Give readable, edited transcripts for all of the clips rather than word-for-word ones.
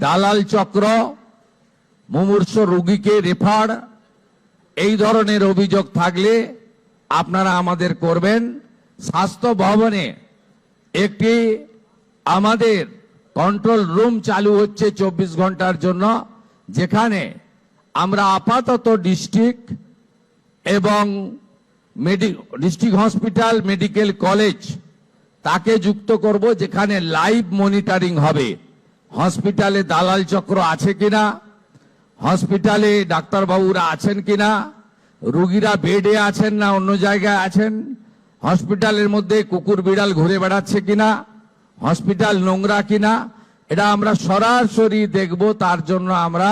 দালাল চক্র, মুমূর্ষ রোগীকে রেফার, এই ধরনের অভিযোগ থাকলে আপনারা আমাদের করবেন। স্বাস্থ্য ভবনে একটি আমাদের কন্ট্রোল রুম চালু হচ্ছে 24 ঘন্টার জন্য, যেখানে আমরা আপাতত ডিস্ট্রিক্ট এবং ডিস্ট্রিক্ট হসপিটাল, মেডিকেল কলেজ তাকে যুক্ত করব, যেখানে লাইভ মনিটরিং হবে। হসপিটালে দালাল চক্র আছে কিনা, হসপিটালে ডাক্তারবাবুরা আছেন কিনা, রোগীরা বেডে আছেন না অন্য জায়গায় আছেন, হসপিটালের মধ্যে কুকুর বিড়াল ঘুরে বেড়াচ্ছে কিনা, হসপিটাল নোংরা কিনা, এটা আমরা সরাসরি দেখব। তার জন্য আমরা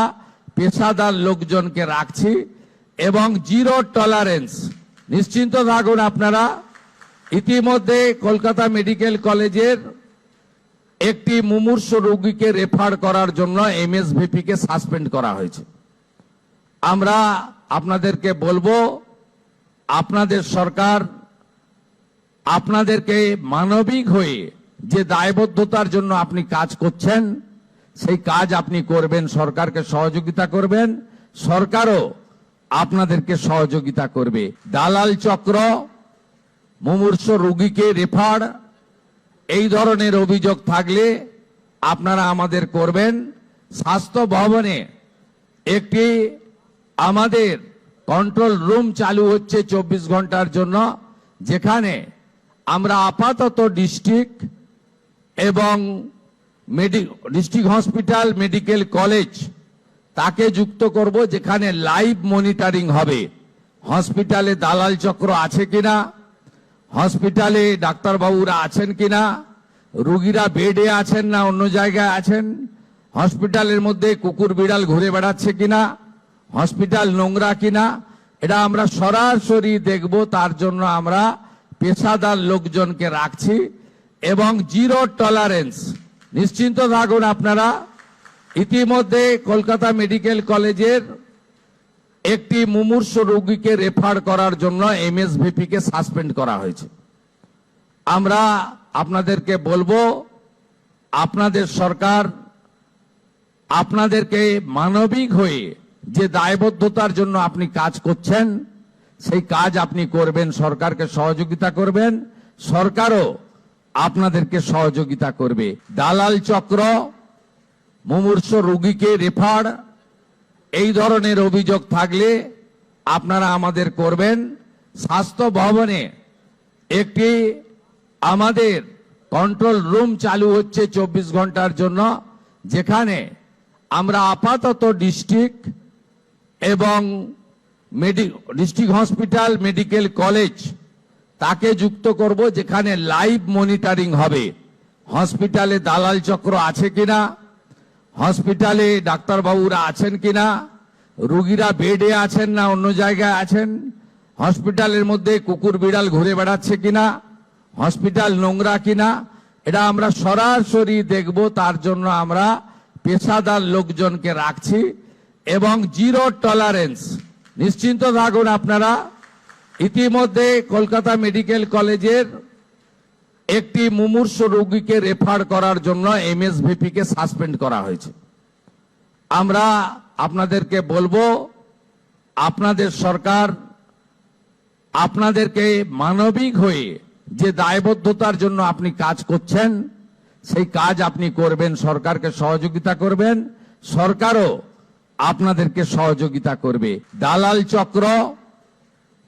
পেশাদার লোকজনকে রাখছি এবং জিরো টলারেন্স। নিশ্চিন্ত থাকুন আপনারা। ইতিমধ্যে কলকাতা মেডিকেল কলেজের একটি মুমূর্ষ রোগীকে রেফার করার জন্য এমএসভিপি কে সাসপেন্ড করা হয়েছে। আমরা আপনাদেরকে বলবো, আপনাদের সরকার আপনাদেরকে মানবিক হয়ে যে দায়বদ্ধতার জন্য আপনি কাজ করছেন, সেই কাজ আপনি করবেন, সরকারকে সহযোগিতা করবেন, সরকারও আপনাদেরকে সহযোগিতা করবে। দালাল চক্র, মুমূর্ষ রোগীকে রেফার, এই ধরনের অভিযোগ থাকলে আপনারা আমাদের করবেন। স্বাস্থ্য ভবনে একটি আমাদের কন্ট্রোল রুম চালু হচ্ছে 24 ঘন্টার জন্য, যেখানে আমরা আপাতত ডিস্ট্রিক্ট এবং ডিস্ট্রিক্ট হসপিটাল, মেডিকেল কলেজ তাকে যুক্ত করব, যেখানে লাইভ মনিটরিং হবে। হসপিটালে দালাল চক্র আছে কিনা, হসপিটালে ডাক্তারবাবুরা আছেন কিনা, রোগীরা বেডে আছেন না অন্য জায়গায় আছেন, হসপিটালের মধ্যে কুকুর বিড়াল ঘুরে বেড়াচ্ছে কিনা, হসপিটাল নোংরা কিনা, এটা আমরা সরাসরি দেখব। তার জন্য আমরা পেশাদার লোকজনকে রাখছি এবং জিরো টলারেন্স। নিশ্চিন্ত থাকুন আপনারা। ইতিমধ্যে কলকাতা মেডিকেল কলেজের একটি মুমূর্ষ রোগীকে রেফার করার জন্য এমএসভিপি কে সাসপেন্ড করা হয়েছে। আমরা আপনাদেরকে বলবো, আপনাদের সরকার আপনাদেরকে মানবিক হয়ে যে দায়বদ্ধতার জন্য আপনি কাজ করছেন, সেই কাজ আপনি করবেন, সরকারকে সহযোগিতা করবেন, সরকারও আপনাদেরকে সহযোগিতা করবে। দালাল চক্র, মুমূর্ষ রোগীকে রেফার, এই ধরনের অভিযোগ থাকলে আপনারা আমাদের করবেন। স্বাস্থ্য ভবনে একটি আমাদের কন্ট্রোল রুম চালু হচ্ছে 24 ঘন্টার জন্য, যেখানে আমরা আপাতত ডিস্ট্রিক্ট এবং ডিস্ট্রিক্ট হসপিটাল, মেডিকেল কলেজ তাকে যুক্ত করব, যেখানে লাইভ মনিটরিং হবে। হসপিটালে দালাল চক্র আছে কিনা, হসপিটালে ডাক্তারবাবুরা আছেন কিনা, রোগীরা বেডে আছেন না অন্য জায়গায় আছেন, হসপিটালের মধ্যে কুকুর বিড়াল ঘুরে বেড়াচ্ছে কিনা, হসপিটাল নোংরা কিনা, এটা আমরা সরাসরি দেখব। তার জন্য আমরা পেশাদার লোকজনকে রাখছি এবং জিরো টলারেন্স। নিশ্চিন্ত থাকুন আপনারা। ইতিমধ্যে কলকাতা মেডিকেল কলেজের একটি মুমূর্ষ রোগীকে রেফার করার জন্য এমএসভিপি কে সাসপেন্ড করা হয়েছে। আমরা আপনাদেরকে বলবো, আপনাদের সরকার আপনাদেরকে মানবিক হয়ে যে দায়বদ্ধতার জন্য আপনি কাজ করছেন, সেই কাজ আপনি করবেন, সরকারকে সহযোগিতা করবেন, সরকারও আপনাদেরকে সহযোগিতা করবে। দালাল চক্র,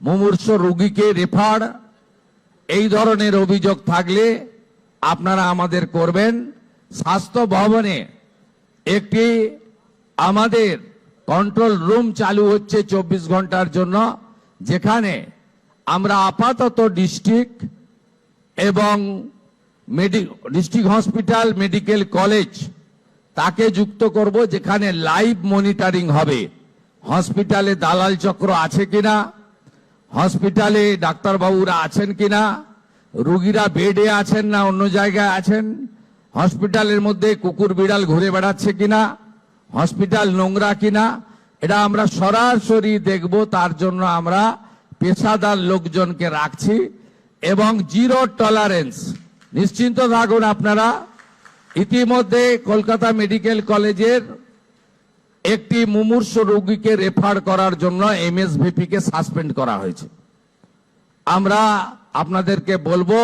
মুমূর্ষ রোগীকে রেফার, এই ধরনের অভিযোগ থাকলে আপনারা আমাদের করবেন। স্বাস্থ্য ভবনে একটি আমাদের কন্ট্রোল রুম চালু হচ্ছে 24 ঘন্টার জন্য, যেখানে আমরা আপাতত ডিস্ট্রিক্ট এবং ডিস্ট্রিক্ট হসপিটাল, মেডিকেল কলেজ তাকে যুক্ত করব, যেখানে লাইভ মনিটরিং হবে। হসপিটালে দালাল চক্র আছে কিনা, হসপিটালে ডাক্তারবাবুরা আছেন কিনা, রোগীরা বেডে আছেন না অন্য জায়গায় আছেন, হসপিটালের মধ্যে কুকুর বিড়াল ঘুরে বেড়াচ্ছে কিনা, হসপিটাল নোংরা কিনা, এটা আমরা সরাসরি দেখব। তার জন্য আমরা পেশাদার লোকজনকে রাখছি এবং জিরো টলারেন্স। নিশ্চিন্ত থাকুন আপনারা। ইতিমধ্যে কলকাতা মেডিকেল কলেজের একটি মুমূর্ষু রোগীকে রেফার করার জন্য এমএসভিপি কে সাসপেন্ড করা হয়েছে। আমরা আপনাদেরকে বলবো,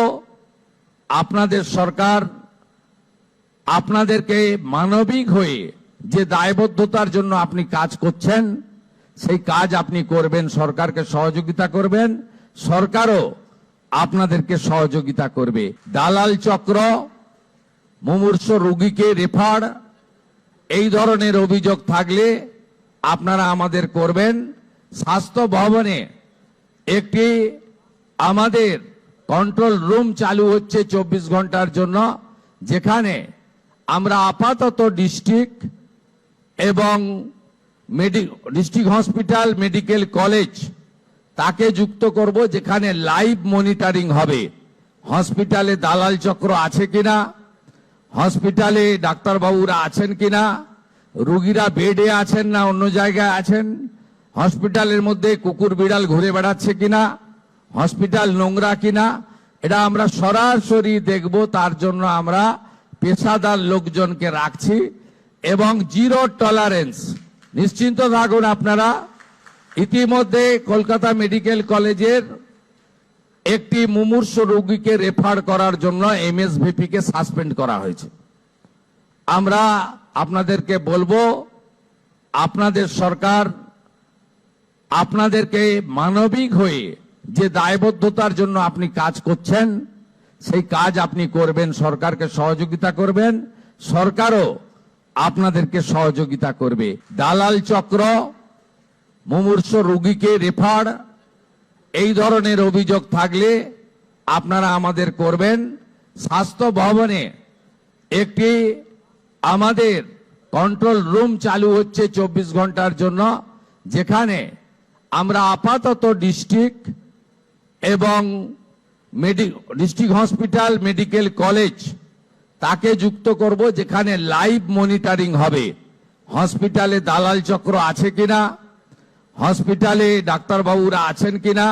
আপনাদের সরকার আপনাদেরকে মানবিক হয়ে যে দায়বদ্ধতার জন্য আপনি কাজ করছেন সেই কাজ আপনি করবেন, সরকারকে সহযোগিতা করবেন, সরকারও আপনাদেরকে সহযোগিতা করবে। দালাল চক্র, মুমূর্ষু রোগীকে রেফার, এই ধরনের অভিযোগ থাকলে আপনারা আমাদের করবেন। স্বাস্থ্য ভবনে একটি আমাদের কন্ট্রোল রুম চালু হচ্ছে 24 ঘন্টার জন্য, যেখানে আমরা আপাতত ডিস্ট্রিক্ট এবং ডিস্ট্রিক্ট হসপিটাল, মেডিকেল কলেজ তাকে যুক্ত করব, যেখানে লাইভ মনিটরিং হবে। হসপিটালে দালাল চক্র আছে কিনা, হসপিটালে ডাক্তারবাবুরা আছেন কিনা, রোগীরা বেডে আছেন না অন্য জায়গায় আছেন, হসপিটালের মধ্যে কুকুর বিড়াল ঘুরে বেড়াচ্ছে কিনা, হসপিটাল নোংরা কিনা, এটা আমরা সরাসরি দেখব। তার জন্য আমরা পেশাদার লোকজনকে রাখছি এবং জিরো টলারেন্স। নিশ্চিন্ত থাকুন আপনারা। ইতিমধ্যে কলকাতা মেডিকেল কলেজের একটি মুমূর্ষু রোগীকে রেফার করার জন্য এমএসভিপি কে সাসপেন্ড করা হয়েছে। আমরা আপনাদেরকে বলবো, আপনাদের সরকার আপনাদেরকে মানবিক হয়ে যে দায়বদ্ধতার জন্য আপনি কাজ করছেন সেই কাজ আপনি করবেন, সরকারকে সহযোগিতা করবেন, সরকারও আপনাদেরকে সহযোগিতা করবে। দালাল চক্র, মুমূর্ষু রোগীকে রেফার, এই ধরনের অভিযোগ থাকলে আপনারা আমাদের করবেন। স্বাস্থ্য ভবনে একটি আমাদের কন্ট্রোল রুম চালু হচ্ছে 24 ঘন্টার জন্য, যেখানে আমরা আপাতত ডিস্ট্রিক্ট এবং ডিস্ট্রিক্ট হসপিটাল, মেডিকেল কলেজ তাকে যুক্ত করব, যেখানে লাইভ মনিটরিং হবে। হসপিটালে দালাল চক্র আছে কিনা, হসপিটালে ডাক্তারবাবুরা আছেন কিনা,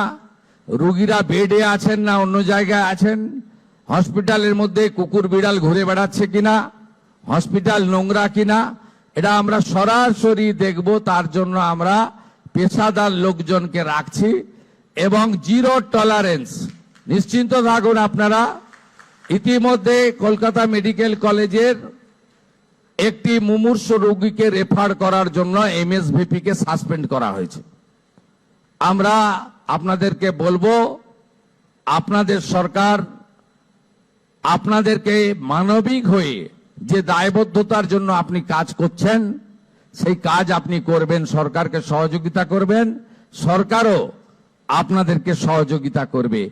রোগীরা বেডে আছেন না অন্য জায়গায় আছেন, হসপিটালের মধ্যে কুকুর বিড়াল ঘুরে বেড়াচ্ছে কিনা, হসপিটাল নোংরা কিনা, এটা আমরা সরাসরি দেখব। তার জন্য আমরা পেশাদার লোকজনকে রাখছি এবং জিরো টলারেন্স। নিশ্চিন্ত থাকুন আপনারা। ইতিমধ্যে কলকাতা মেডিকেল কলেজের একটি মুমূর্ষু রোগীকে রেফার করার জন্য এমএসভিপি কে সাসপেন্ড করা হয়েছে। আমরা আপনাদেরকে বলবো, আপনাদের সরকার আপনাদেরকে মানবিক হয়ে যে দায়বদ্ধতার জন্য আপনি কাজ করছেন সেই কাজ আপনি করবেন, সরকারকে সহযোগিতা করবেন, সরকারও আপনাদেরকে সহযোগিতা করবে।